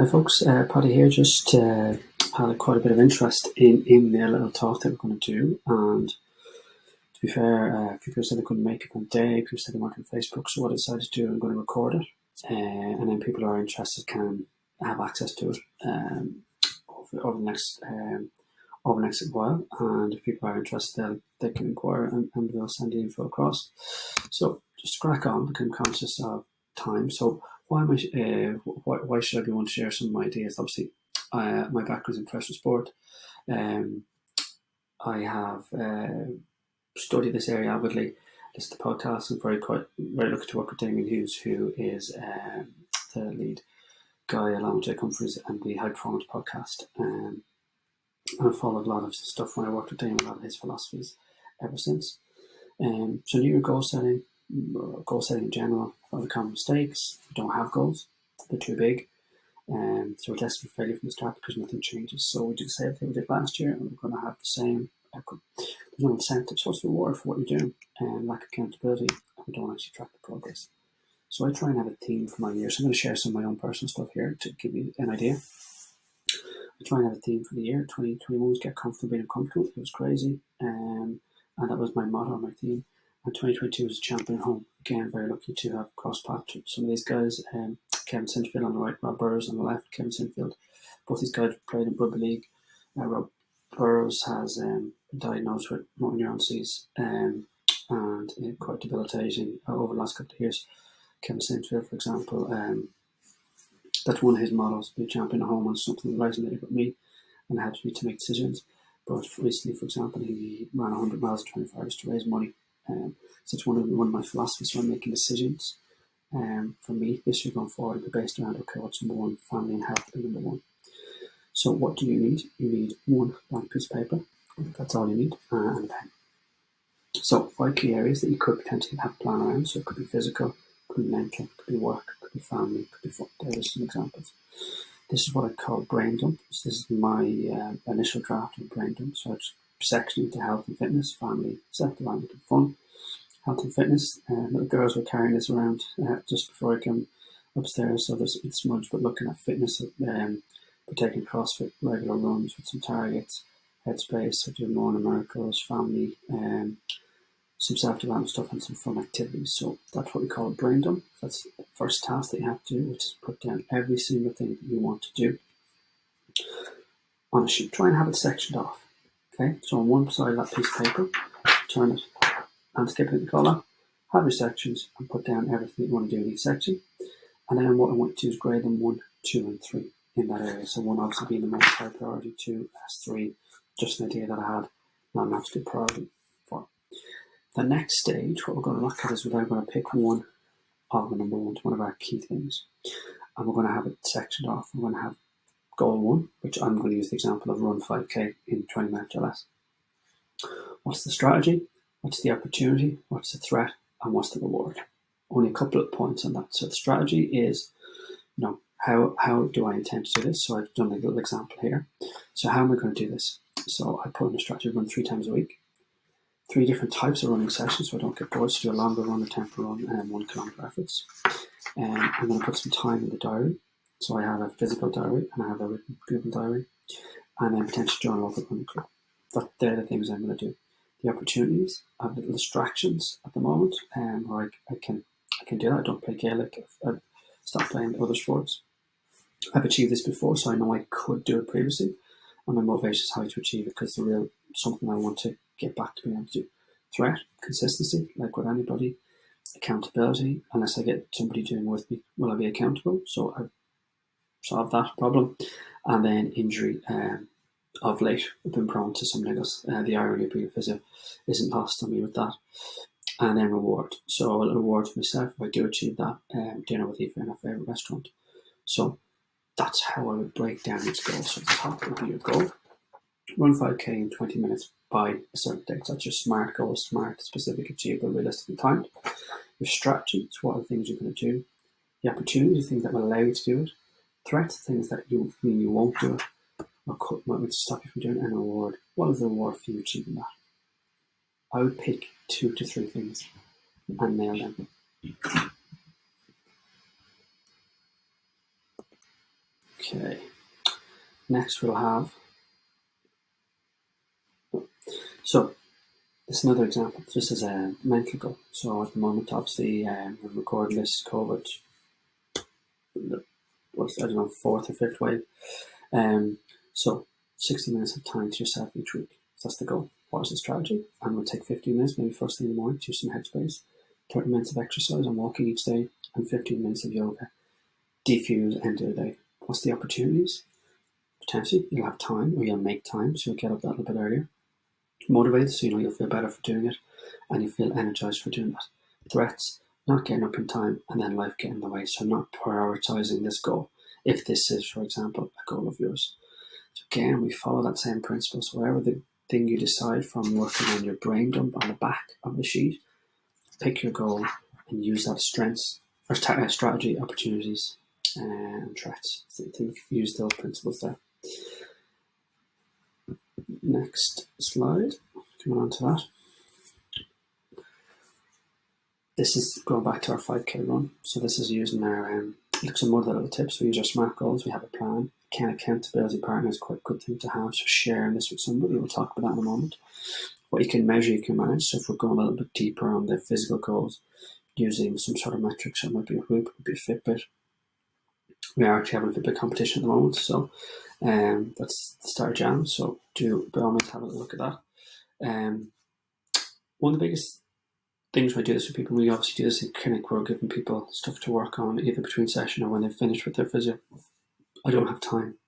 Hi folks, Paddy here. Just had quite a bit of interest in the little talk that we're going to do, and to be fair, people said they couldn't make it one day, people said they weren't on Facebook, so what I decided to do, I'm going to record it, and then people who are interested can have access to it over the next while, and if people are interested, they can inquire and we'll send the info across. So just crack on, become conscious of time. So why should I be wanting to share some of my ideas? Obviously, my background is in professional sport. I have studied this area avidly, listened to podcasts, and very lucky to work with Damien Hughes, who is the lead guy along with Jake Humphries and the High Performance podcast. And I've followed a lot of stuff when I worked with Damien, a lot of his philosophies ever since. So New Year goal setting in general, are the common mistakes. If you don't have goals, they're too big. So we're destined for failure from the start because nothing changes. So we do the same thing we did last year, and we're going to have the same outcome. There's no incentive. So what's the reward for what you're doing? And lack of accountability, and we don't actually track the progress. So I try and have a theme for my year. So I'm going to share some of my own personal stuff here to give you an idea. I try and have a theme for the year. 2021 was get comfortable being uncomfortable. It was crazy. And that was my motto, my theme. And 2022 was champion at home. Again, very lucky to have crossed paths with some of these guys. Kevin Sinfield on the right, Rob Burrows on the left. Kevin Sinfield, both these guys played in rugby league. Rob Burrows has been diagnosed with motor neuron disease and quite debilitating over the last couple of years. Kevin Sinfield, for example, that's one of his models, be a champion at home, and something that resonated with me and helps me to make decisions. But recently, for example, he ran 100 miles in 25 hours to raise money. So it's one of my philosophies when making decisions. For me, this year going forward, it'll be based around, okay, what's number one? Family and health being number one. So what do you need? You need one blank piece of paper. That's all you need, and a pen. So 5 key areas that you could potentially have a plan around. So it could be physical, could be mental, could be work, could be family, could be fun. There are some examples. This is what I call brain dump. This is my initial draft of brain dump. So it's sectioned into health and fitness, family, self-development and fun. Health and fitness. Little girls were carrying this around just before I came upstairs. So there's it's smudged, but looking at fitness, we're taking CrossFit, regular runs with some targets, headspace, so doing morning miracles, family, some self-development stuff and some fun activities. So that's what we call a brain dump. That's the first task that you have to do, which is put down every single thing that you want to do on a sheet. Try and have it sectioned off. Okay, so on one side of that piece of paper, turn it, landscape it in colour, have your sections and put down everything you want to do in each section. And then what I want you to do is grade them 1, 2 and 3 in that area. So 1 obviously being the most high priority, 2 as 3, just an idea that I had, not an absolute priority. 4. The next stage, what we're going to look at is we're going to pick one of the number ones, one of our key things, and we're going to have it sectioned off. We're going to have goal 1, which I'm going to use the example of run 5k in 20 minutes or less. What's the strategy? What's the opportunity? What's the threat? And what's the reward? Only a couple of points on that. So the strategy is, how do I intend to do this? So I've done a little example here. So how am I going to do this? So I put in a strategy, run 3 times a week. 3 different types of running sessions so I don't get bored. So do a longer run, a tempo run, and 1 kilometre efforts. I'm going to put some time in the diary. So I have a physical diary and I have a written Google diary, and then potentially join a local running club. They're the things I'm going to do. The opportunities, I have little distractions at the moment, where I can do that. I don't play Gaelic. I've stopped playing other sports. I've achieved this before, so I know I could do it previously, and my motivation is high to achieve it because it's something I want to get back to being able to do. Threat, consistency, like with anybody. Accountability, unless I get somebody doing it with me, will I be accountable? So I've solved that problem. And then injury. Of late, I've been prone to some niggles. The irony of being a physio isn't lost on me with that. And then reward. So a little reward for myself if I do achieve that. Dinner with Eva in our favourite restaurant. So that's how I would break down its goals. So the top would be your goal. Run 5k in 20 minutes by a certain date. So that's your SMART goal, SMART, specific, achievable, realistic and timed. Your strategy, so what are the things you're going to do? The opportunities, things that will allow you to do it. Threats, things that you mean you won't do it. What would stop you from doing an reward? What is the reward for you achieving that? I would pick 2 to 3 things and nail them. Okay. Next we'll have, so this is another example, just as a mental goal. So at the moment, obviously, we're recording this COVID, I don't know, fourth or fifth wave. So 60 minutes of time to yourself each week. So that's the goal. What is the strategy? I'm going to take 15 minutes, maybe first thing in the morning, to do some headspace, 30 minutes of exercise and walking each day, and 15 minutes of yoga. Defuse end of the day. What's the opportunities? Potentially, you'll have time, or you'll make time, so you'll get up that little bit earlier. Motivated, so you'll feel better for doing it, and you feel energized for doing that. Threats, not getting up in time, and then life getting in the way, so not prioritizing this goal, if this is, for example, a goal of yours. So again, we follow that same principle. So whatever the thing you decide from working on your brain dump on the back of the sheet, pick your goal and use that strengths or strategy, opportunities, and threats. So I think use those principles there. Next slide, coming on to that. This is going back to our 5K run. So this is using our, some other little tips. We use our SMART goals. We have a plan. Accountability partner is quite a good thing to have. So sharing this with somebody. We'll talk about that in a moment. What you can measure, you can manage. So if we're going a little bit deeper on the physical goals, using some sort of metrics, so it might be a Whoop, it might be a Fitbit. We are actually having a Fitbit competition at the moment. So that's the start of Jan. So do by all means have a look at that. One of the biggest things when I do this with people, we obviously do this in clinic, we're giving people stuff to work on either between session or when they've finished with their physio. I don't have time.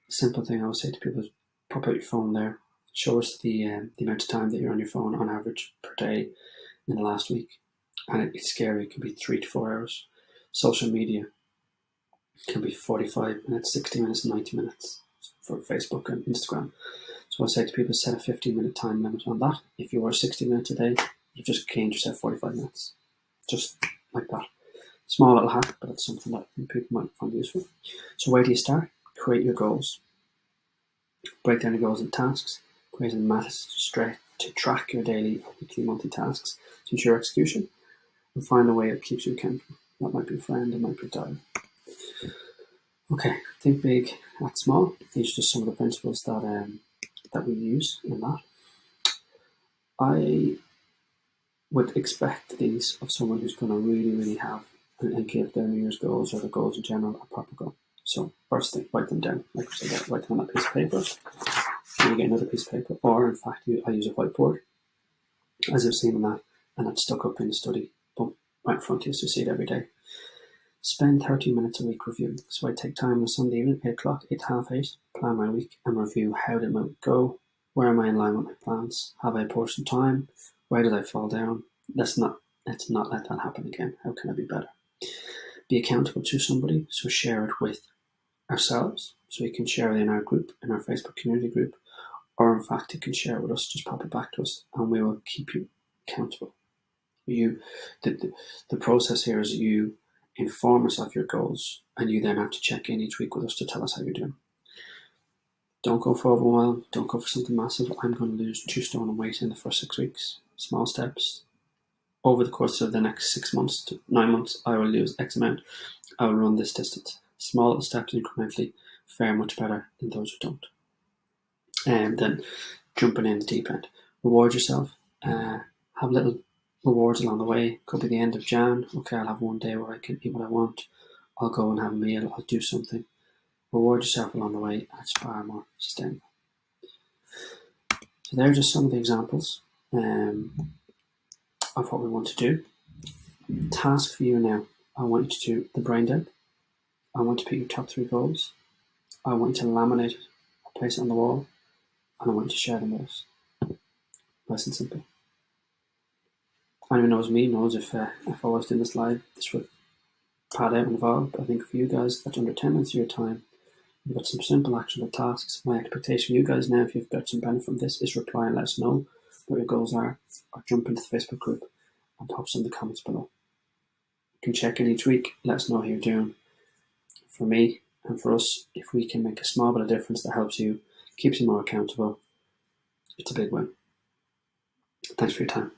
The simple thing I would say to people is pop out your phone there, show us the amount of time that you're on your phone on average per day in the last week. And it's scary, it can be 3 to 4 hours. Social media can be 45 minutes, 60 minutes, 90 minutes for Facebook and Instagram. So I say to people, set a 15-minute time limit on that. If you were 60 minutes a day, you've just gained yourself 45 minutes. Just like that. Small little hack, but it's something that people might find useful. So where do you start? Create your goals. Break down your goals into tasks. Create a method to track your daily, weekly, monthly tasks to ensure execution. And find a way that keeps you accountable. That might be a friend, it might be a diary. Okay, think big, act small. These are just some of the principles that we use in that. I would expect these of someone who's going to really, really have and give their New Year's goals or the goals in general a proper goal. So first thing, write them down. Like I said, write them on that piece of paper. Then you get another piece of paper, or in fact, I use a whiteboard, as I've seen in that, and it's stuck up in the study, boom, right in front of you, so you see it every day. Spend 30 minutes a week reviewing. So I take time on Sunday evening, 8 o'clock, 8 to half 8, plan my week and review how did my week go, where am I in line with my plans, have I portioned time, where did I fall down. Let's not let that happen again. How can I be better? Be accountable to somebody, so share it with ourselves. So you can share it in our group, in our Facebook community group, or in fact you can share it with us, just pop it back to us and we will keep you accountable. The process here is you inform us of your goals and you then have to check in each week with us to tell us how you're doing. Don't go for overwhelm, don't go for something massive. I'm going to lose 2 stone in weight in the first 6 weeks. Small steps. Over the course of the next 6 months to 9 months, I will lose X amount. I will run this distance. Small little steps incrementally fare much better than those who don't. And then jumping in the deep end. Reward yourself. Have little rewards along the way. Could be the end of Jan. Okay, I'll have one day where I can eat what I want. I'll go and have a meal. I'll do something. Reward yourself along the way, and it's far more sustainable. So there are just some of the examples of what we want to do. Task for you now. I want you to do the brain dump. I want you to pick your top 3 goals. I want you to laminate it, place it on the wall, and I want you to share them with us. Nice and simple. Anyone knows me knows if I was doing this live, this would pad out and evolve. But I think for you guys, that's under 10 minutes of your time. You've got some simple actionable tasks. My expectation for you guys now, if you've got some benefit from this, is reply and let us know what your goals are, or jump into the Facebook group and post in the comments below. You can check in each week, let us know how you're doing. For me and for us, if we can make a small bit of difference that helps you, keeps you more accountable, it's a big win. Thanks for your time.